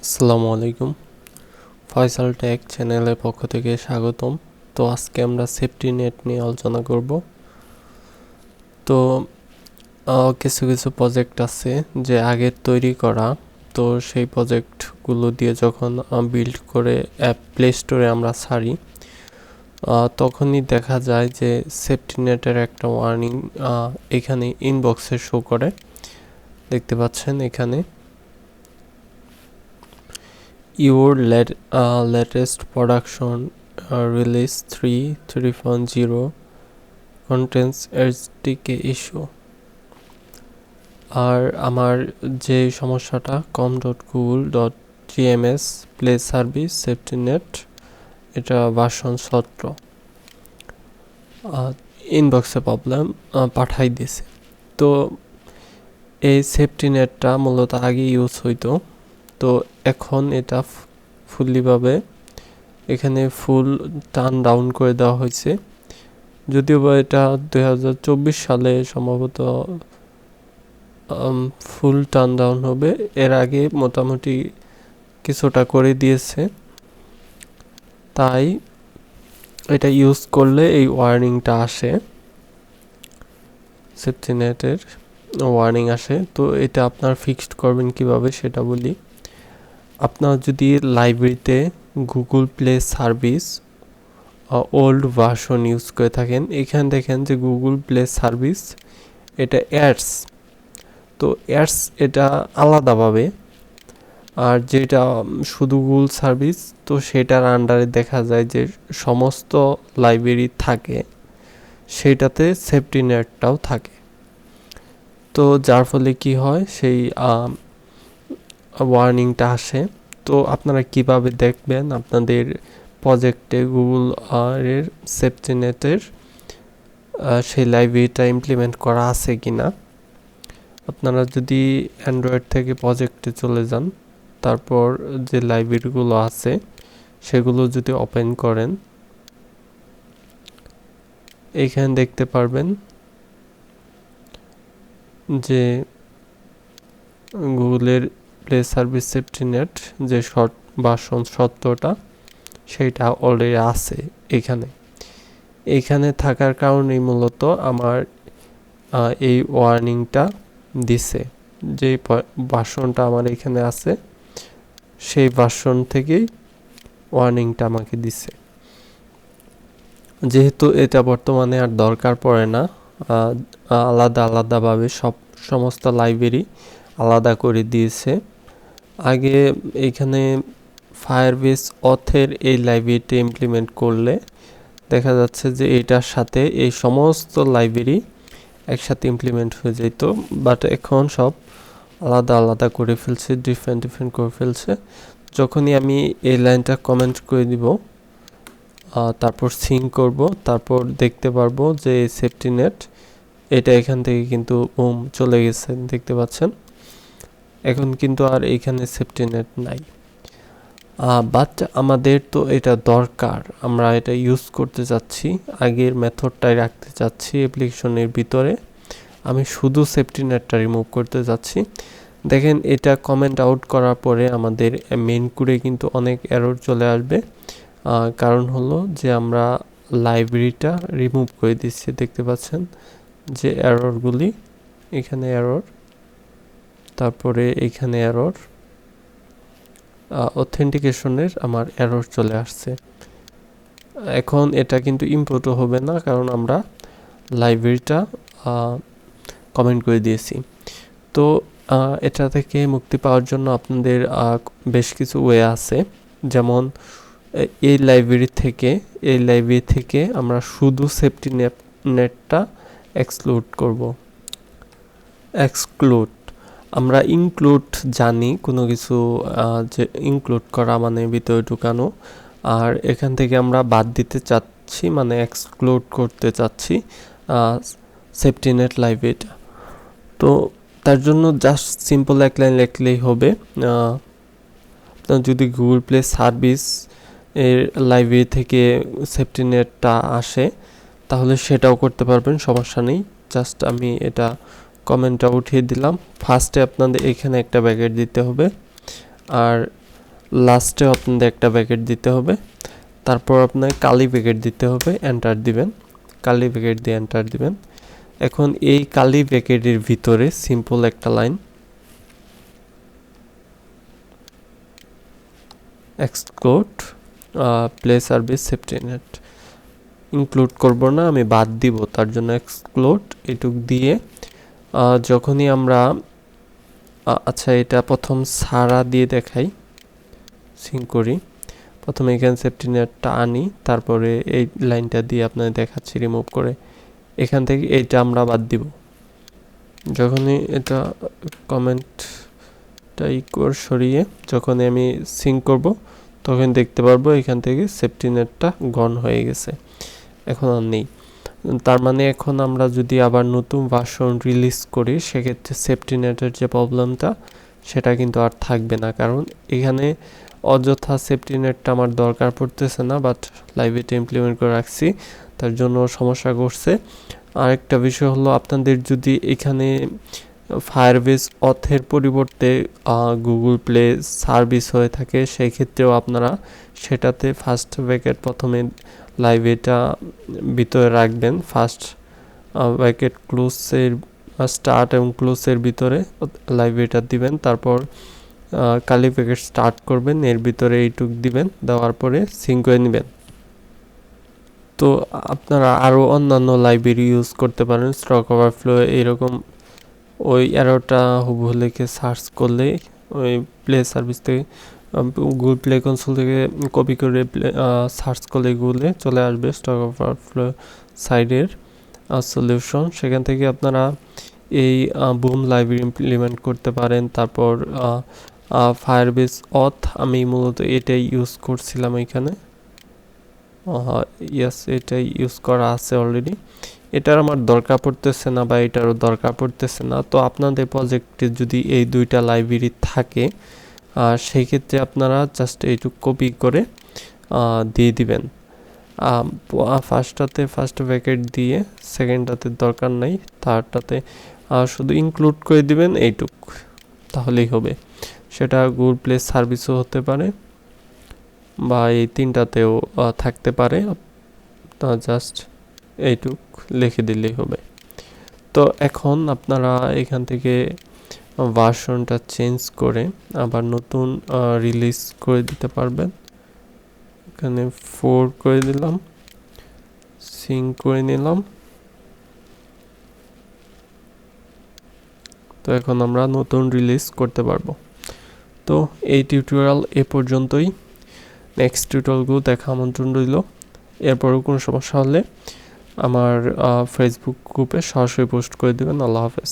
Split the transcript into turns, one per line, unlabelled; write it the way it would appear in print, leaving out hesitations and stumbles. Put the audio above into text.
আসসালামু আলাইকুম। ফয়সাল টেক চ্যানেলের পক্ষ থেকে স্বাগতম। তো আজকে আমরা সেফটি নেট নিয়ে আলোচনা করব। তো কিছু কিছু প্রজেক্ট আছে যে আগের তৈরি করা, তো সেই প্রজেক্টগুলো দিয়ে যখন বিল্ড করে অ্যাপ প্লে স্টোরে আমরা ছাড়ি, তখনই দেখা যায় যে সেফটি নেটের একটা ওয়ার্নিং এখানে ইনবক্সে শো করে। দেখতে পাচ্ছেন এখানে your latest production release 3.0 contains HTTP issue। আর আমার যে সমস্যাটা com.google.gms play-services-safetynet, এটা ভার্সন 17 ইনবক্সে প্রবলেম পাঠাই দিছে। তো এই সেফটি নেটটা মূলত আগে ইউজ হইতো, তো এখন এটা ফুললিভাবে এখানে ফুল টার্ন ডাউন করে দেওয়া হয়েছে। যদিও বা এটা 2024 সালে সম্ভবত ফুল টার্ন ডাউন হবে, এর আগে মোটামুটি কিছুটা করে দিয়েছে। তাই এটা ইউজ করলে এই ওয়ার্নিংটা আসে, সেফটি নেটের ওয়ার্নিং আসে। তো এটা আপনার ফিক্সড করবেন কিভাবে সেটা বলি। আপনার যদি লাইব্রেরিতে Google play service old version use করে থাকেন, এখানে দেখেন যে গুগল প্লে সার্ভিস এটা অ্যাডস, তো অ্যাডস এটা আলাদাভাবে, আর যেটা শুধু গুগল সার্ভিস তো সেটার আন্ডারে দেখা যায় যে সমস্ত লাইব্রেরি থাকে, সেটাতে সেফটি নেটটাও থাকে। তো যার ফলে কি হয়, সেই ওয়ার্নিংটা আসে। তো আপনারা কিভাবে দেখবেন আপনাদের প্রজেক্টে গুগল এর সেফটি নেটের সেই লাইব্রেরিটা ইমপ্লিমেন্ট করা আছে কিনা। আপনারা যদি অ্যান্ড্রয়েড থেকে প্রজেক্টে চলে যান, তারপর যে লাইব্রেরিগুলো আছে সেগুলো যদি ওপেন করেন, এইখানে দেখতে পারবেন যে গুগলের প্লে সার্ভিস সেফটি নেট যে শর্ট ভার্সন 17টা সেইটা অলরেডি আছে এইখানে থাকার কারণেই মূলত আমার এই ওয়ার্নিংটা দিছে। যে ভার্সনটা আমার এখানে আছে সেই ভার্সন থেকেই ওয়ার্নিংটা আমাকে দিছে। যেহেতু এটা বর্তমানে আর দরকার পড়ে না, আলাদাভাবে সমস্ত লাইব্রেরি আলাদা করে দিয়েছে। আগে এখানে ফায়ারবেস অথের এই লাইব্রেরিটি ইমপ্লিমেন্ট করলে দেখা যাচ্ছে যে এটার সাথে এই সমস্ত লাইব্রেরি একসাথে ইমপ্লিমেন্ট হয়ে যেত, বাট এখন সব আলাদা করে ফেলছে, ডিফারেন্ট করে ফেলছে। যখনই আমি এই লাইনটা কমেন্ট করে দিব, তারপর সিঙ্ক করব, তারপর দেখতে পারবো যে সেফটি নেট এটা এখান থেকে কিন্তু চলে গেছে, দেখতে পাচ্ছেন। এখন কিন্তু আর এইখানে সেফটি নেট নাই, বাট আমাদের তো এটা দরকার, আমরা এটা ইউজ করতে চাচ্ছি, আগের মেথডটাই রাখতে চাচ্ছি অ্যাপ্লিকেশনের ভিতরে। আমি শুধু সেফটি নেটটা রিমুভ করতে যাচ্ছি। দেখেন এটা কমেন্ট আউট করার পরে আমাদের মেইন কোডে কিন্তু অনেক এরর চলে আসবে, কারণ হলো যে আমরা লাইব্রেরিটা রিমুভ করে দিচ্ছি। দেখতে পাচ্ছেন যে এররগুলি, এখানে এরর, তারপরে এখানে এরর, অথেন্টিকেশনের আমার এরর চলে আসছে। এখন এটা কিন্তু ইম্পোর্টও হবে না, কারণ আমরা লাইব্রেরিটা কমেন্ট করে দিয়েছি। তো এটা থেকে মুক্তি পাওয়ার জন্য আপনাদের বেশ কিছু ওয়ে আছে, যেমন এই লাইব্রেরি থেকে আমরা শুধু সেফটি নেটটা এক্সক্লুড করব। আমরা ইনক্লুড জানি কোনো কিছু, যে ইনক্লুড করা মানে ভিতরে ঢুকানো, আর এখান থেকে আমরা বাদ দিতে চাচ্ছি, মানে এক্সক্লুড করতে চাচ্ছি সেফটি নেট লাইব্রেরিটা। তো তার জন্য জাস্ট সিম্পল এক লাইন লিখলেই হবে। আপনার যদি গুগল প্লে সার্ভিস এর লাইব্রেরি থেকে সেফটি নেটটা আসে তাহলে সেটাও করতে পারবেন, সমস্যা নেই। জাস্ট আমি এটা কমেন্টটা উঠিয়ে দিলাম। ফার্স্টে আপনাদের এখানে একটা ব্র্যাকেট দিতে হবে, আর লাস্টে আপনাদের একটা ব্র্যাকেট দিতে হবে, তারপর আপনার কালি ব্র্যাকেট দিতে হবে, এন্টার দিবেন, কালি ব্র্যাকেট দিয়ে এন্টার দিবেন। এখন এই কালি ব্র্যাকেটের ভিতরে সিম্পল একটা line exclude play service safety net, include করব না, আমি বাদ দিব, তার জন্য এক্সক্লুড এটুক দিয়ে যখনই আমরা আচ্ছা এটা প্রথম সারা দিয়ে দেখাই, সিঙ্ক করি। প্রথমে এখানে সেফটি নেটটা আনি, তারপরে এই লাইনটা দিয়ে আপনাদের দেখাচ্ছি রিমুভ করে। এখান থেকে এইটা আমরা বাদ দিব। যখনই এটা কমেন্টটা সরিয়ে যখনই আমি সিঙ্ক করব, তখন দেখতে পারবো এখান থেকে সেফটি নেটটা গন হয়ে গেছে, এখন আর নেই। তার মানে এখন আমরা যদি আবার নতুন ভার্সন রিলিজ করি, সেক্ষেত্রে সেফটি নেটের যে প্রবলেমটা সেটা কিন্তু আর থাকবে না, কারণ এখানে অযথা সেফটি নেটটা আমার দরকার পড়তেছে না, বাট লাইভেতে ইমপ্লিমেন্ট করে রাখছি, তার জন্য সমস্যা করছে। আরেকটা বিষয় হলো, আপনাদের যদি এখানে ফায়ারবেস অথের পরিবর্তে গুগল প্লে সার্ভিস হয়ে থাকে, সেই ক্ষেত্রেও আপনারা সেটাতে ফার্স্ট ব্র্যাকেট প্রথমে লাইভেটা ভিতরে রাখবেন, ফার্স্ট ব্র্যাকেট ক্লোজের স্টার্ট এবং ক্লোজের ভিতরে লাইভেটা দিবেন, তারপর কালি ব্র্যাকেট স্টার্ট করবেন, এর ভিতরে এইটুক দিবেন, দেওয়ার পরে সিঙ্ক করে নেবেন। তো আপনারা আরও অন্যান্য লাইব্রেরি ইউজ করতে পারেন, স্টক ওভারফ্লো এরকম। ওই অ্যারোটা হুবহু লিখে সার্চ করলে ওই প্লে সার্ভিস থেকে গুগল প্লে কনসোল থেকে কপি করে সার্চ করলে গুগলে চলে আসবে স্টক ওভারফ্লো সাইডের সলিউশন। সেখান থেকে আপনারা এই বুম লাইব্রেরি ইমপ্লিমেন্ট করতে পারেন। তারপর ফায়ারবেস অথ, আমি মূলত এটাই ইউজ করছিলাম এখানে। ইয়েস, এটাই ইউজ করা আছে অলরেডি। এটার আমার দরকার পড়তেছে না বা এটারও দরকার পড়তেছে না। তো আপনাদের প্রজেক্টে যদি এই দুইটা লাইব্রেরি থাকে, সেই ক্ষেত্রে আপনারা জাস্ট এইটুকু কপি করে দিয়ে দিবেন। ফার্স্টটাতে ফার্স্ট ব্র্যাকেট দিয়ে, সেকেন্ডটাতে দরকার নাই, থার্ডটাতে শুধু ইনক্লুড করে দিবেন এইটুক, তাহলেই হবে। সেটা গুগল প্লে সার্ভিসও হতে পারে বা এই তিনটাতেও থাকতে পারে, তা জাস্ট এইটুক লিখে দিলেই হবে। তো এখন আপনারা এখান থেকে ভার্সনটা চেঞ্জ করে আবার নতুন রিলিজ করে দিতে পারবেন। এখানে 4 করে দিলাম, সিঙ্ক করে নিলাম। তো এখন আমরা নতুন রিলিজ করতে পারবো। তো এই টিউটোরিয়াল এ পর্যন্তই। নেক্সট টিউটোরিয়ালগুলো দেখা আমন্ত্রণ রইল। এরপরও কোনো সমস্যা হলে আমার ফেসবুক গ্রুপে সরাসরি পোস্ট করে দেবেন। আল্লাহ হাফেজ।